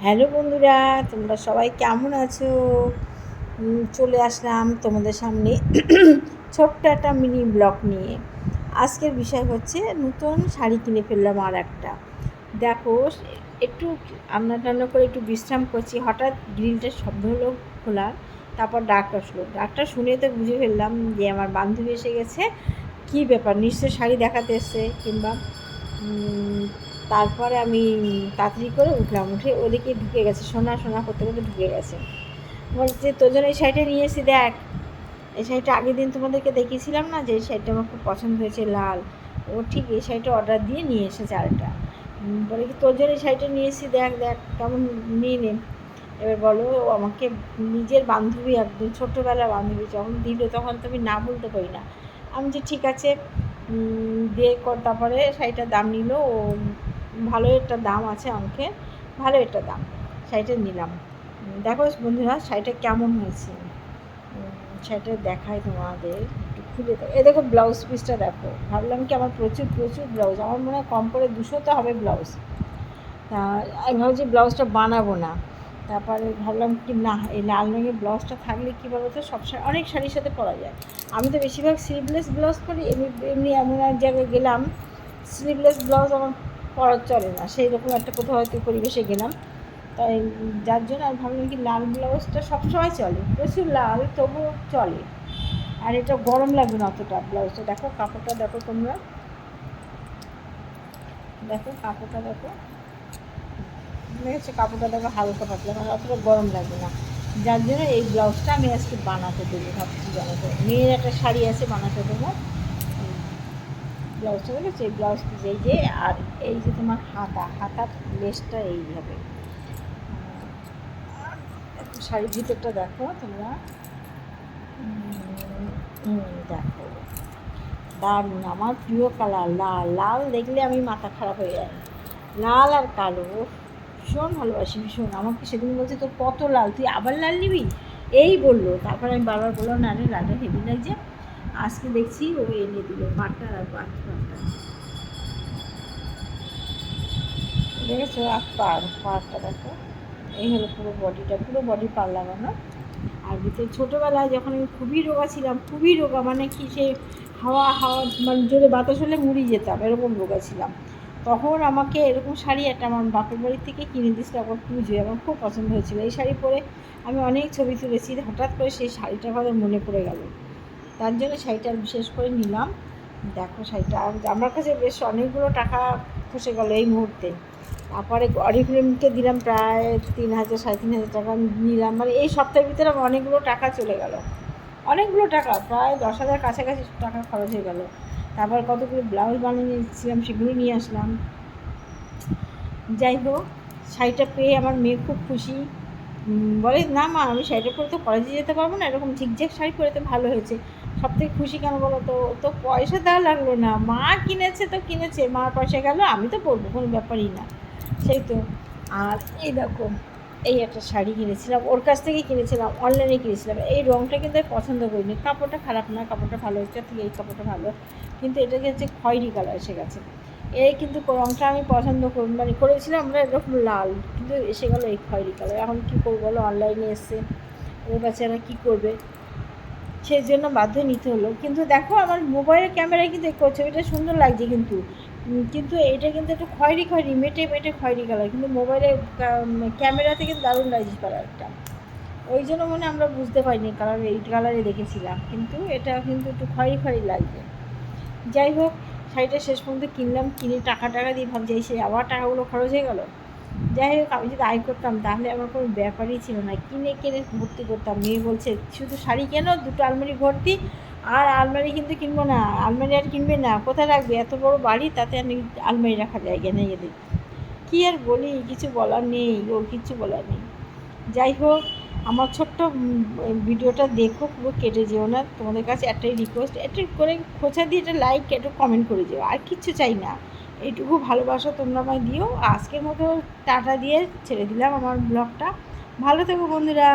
Hello বন্ধুরা, তোমরা সবাই কেমন আছো? চলে আসলাম তোমাদের সামনে ছোট্ট একটা মিনি ব্লগ নিয়ে। আজকের বিষয় হচ্ছে নতুন শাড়ি কিনে ফেললাম আর একটা। দেখো, একটু রান্না টান্না করে একটু বিশ্রাম করছি, হঠাৎ গ্রিলটার শব্দ হলো খোলার। তারপর ডাক আসলো, ডাকটা শুনে তো বুঝে ফেললাম যে আমার বান্ধবী এসে গেছে। কী ব্যাপার, নিশ্চয় শাড়ি দেখাতে এসছে কিংবা তারপরে আমি তাড়াতাড়ি করে উঠলাম, উঠে ওদিকে ঢুকে গেছে, সোনা সোনা করতে করতে ঢুকে গেছে। বলছে তোর জন্য এই শাড়িটা নিয়ে এসি, দেখ এই শাড়িটা আগের দিন তোমাদেরকে দেখিয়েছিলাম না, যে এই শাড়িটা আমার খুব পছন্দ হয়েছে, লাল। ও ঠিক এই শাড়িটা অর্ডার দিয়ে নিয়ে এসেছে আরেকটা। বলে কি তোর জন্য এই শাড়িটা নিয়ে এসি, দেখ দেখ কেমন, নিয়ে নে। এবার বলো, ও আমাকে নিজের বান্ধবী, একদম ছোটোবেলার বান্ধবী, যখন দিল তখন তো আমি না বলতে পারি না। আমি যে ঠিক আছে দিয়ে তারপরে শাড়িটার দাম নিল। ও ভালো একটা দাম আছে অঙ্কে, ভালো একটা দাম, শাড়িটা নিলাম। দেখো বন্ধুরা শাড়িটা কেমন হয়েছে, শাড়িটা দেখায় তোমাদের, একটু খুলে দেখো। এই দেখো ব্লাউজ পিসটা দেখো, ভাবলাম কি আমার প্রচুর প্রচুর ব্লাউজ, আমার মনে হয় কম করে 200 তো হবে ব্লাউজ। তা আমি ভাবছি ব্লাউজটা বানাবো না। তারপরে ভাবলাম কি না, এই লাল রঙের ব্লাউজটা থাকলে কী বলো তো, সব অনেক শাড়ির সাথে পরা যায়। আমি তো বেশিরভাগ স্লিভলেস ব্লাউজ পরি, এমনি এমন এক জায়গায় গেলাম স্লিভলেস ব্লাউজ আমার পরা চলে না, সেই রকম একটা কোথাও হয়তো পরিবেশে গেলাম, তাই যার জন্য আমি ভাবলাম কি লাল ব্লাউজটা সবসময় চলে, প্রচুর লাল তবুও চলে, আর এটা গরম লাগবে না অতটা। ব্লাউজটা দেখো, কাপড়টা দেখো তোমরা, দেখো কাপড়টা দেখো, দেখেছো কাপড়টা দেখো, হালকা পাতলা, মানে অতটা গরম লাগবে না। যার জন্য এই ব্লাউজটা আমি আজকে বানাতে দেবো, ভাবছি বানাতে। মেয়ের একটা শাড়ি আছে বানাতে দেবো, ব্লাউজটা দেখেছো, এই ব্লাউজ পিস এই যে, আর এই যে তোমার হাতার লেসটা এই হবে। শাড়ির ভিতরটা দেখো তোমরা, দেখো দারুণ, আমার প্রিয় কালার লাল, লাল দেখলে আমি মাথা খারাপ হয়ে যায়। লাল আর কালো ভীষণ ভালোবাসি, ভীষণ। আমাকে সেদিন বলছে তোর কত লাল, তুই আবার লাল নিবি, এই বললো। তারপরে আমি বারবার বললাম না রে, লালটা হেভি লাগছে। আজকে দেখছি ও এনে দিল পাটটা আর পাটটা, দেখেছো আর পাড়টা দেখো, এই হলো পুরো বডিটা, পুরো বডি পাড় লাগানো। আর ভিতরে ছোটোবেলায় যখন আমি খুবই রোগা ছিলাম, খুবই রোগা, মানে কি সে হাওয়া হাওয়া মানে জোরে বাতাস হলে মুড়ি যেতাম, এরকম রোগা ছিলাম। তখন আমাকে এরকম শাড়ি একটা আমার বাপের বাড়ির থেকে কিনে দিয়েছিল, আবার পুজোয় আমার খুব পছন্দ হয়েছিল। এই শাড়ি পরে আমি অনেক ছবি তুলেছি, হঠাৎ করে সেই শাড়িটার কথা মনে পড়ে গেল, তার জন্য শাড়িটা বিশেষ করে নিলাম। দেখো শাড়িটা আমার কাছে বেশ অনেকগুলো টাকা খসে গেল এই মুহূর্তে। তারপরে অরিফ্লেমকে দিলাম প্রায় 3,000 3,500 টাকা নিলাম, মানে এই সপ্তাহের ভিতরে আমার অনেকগুলো টাকা চলে গেল, অনেকগুলো টাকা, প্রায় 10,000 কাছাকাছি টাকা খরচ হয়ে গেল। তারপর কতগুলো ব্লাউজ বানিয়ে নিয়েছিলাম, সেগুলো নিয়ে আসলাম। যাই হোক, শাড়িটা পেয়ে আমার মেয়ে খুব খুশি, বলে না মা, আমি শাড়িটা পরে তো কলেজে যেতে পারবো না, এরকম ঝিকঝ্যাক শাড়ি পরে তো ভালো হয়েছে। সবথেকে খুশি কেন বলো তো, তো পয়সা দেওয়া লাগলো না, মা কিনেছে তো কিনেছে, মার পয়সা গেল, আমি তো পরবো, কোনো ব্যাপারই না, সেই তো। আর এই দেখো, এই একটা শাড়ি কিনেছিলাম, ওর কাছ থেকেই কিনেছিলাম, অনলাইনে কিনেছিলাম। এই রঙটা কিন্তু আমি পছন্দ করিনি, কাপড়টা খারাপ না, কাপড়টা ভালো হচ্ছে, ঠিক এই কাপড়টা ভালো, কিন্তু এটাকে হচ্ছে খয়েরি কালার এসে গেছে। এই কিন্তু রঙটা আমি পছন্দ মানে করেছিলাম আমরা এরকম লাল, কিন্তু এসে গেলো এই খয়েরি কালার। এখন কী করবো বলো, অনলাইনে এসছে, ওর বাচ্চারা কী করবে, সেই জন্য বাধ্য নিতে হলো। কিন্তু দেখো আমার মোবাইলের ক্যামেরায় কিন্তু ছবিটা সুন্দর লাগছে, কিন্তু কিন্তু এটা কিন্তু একটু খয়েরি খয়েরি, মেটে মেটে খয়েরি কালার, কিন্তু মোবাইলের ক্যামেরাতে কিন্তু দারুণ লাগছে কালারটা। ওই জন্য মনে আমরা বুঝতে পারিনি কালার, এই কালারে দেখেছিলাম, কিন্তু এটা কিন্তু একটু খয়েরি খয়েরি লাগছে। যাই হোক, শাড়িটা শেষ পর্যন্ত কিনলাম, কিনে টাকা দিয়ে ভাবছি সে আবার টাকাগুলো খরচ হয়ে গেল। যাই হোক, আমি যদি আয় করতাম তাহলে আমার কোনো ব্যাপারই ছিল না, কিনে কিনে ভর্তি করতাম। মেয়ে বলছে শুধু শাড়ি কেন, দুটো আলমারি ভর্তি, আর আলমারি কিন্তু কিনবো না, আলমারি আর কিনবে না, কোথায় রাখবে, এত বড় বাড়ি, তাতে আলমারি রাখা জায়গা নেই এদের। কী আর বলি, কিছু বলার নেই, ওর কিছু বলার নেই। যাই হোক, আমার ছোট্ট ভিডিওটা দেখো, পুরো কেটে যেও না, তোমাদের কাছে একটাই রিকোয়েস্ট, একটু করে খোঁচা দিয়ে একটা লাইক, একটু কমেন্ট করে যেও, আর কিচ্ছু চাই না, এইটুকু ভালোবাসা তোমরা আমায় দিও। আজকের মতো টাটা দিয়ে ছেড়ে দিলাম আমার ব্লগটা। ভালো থেকো বন্ধুরা।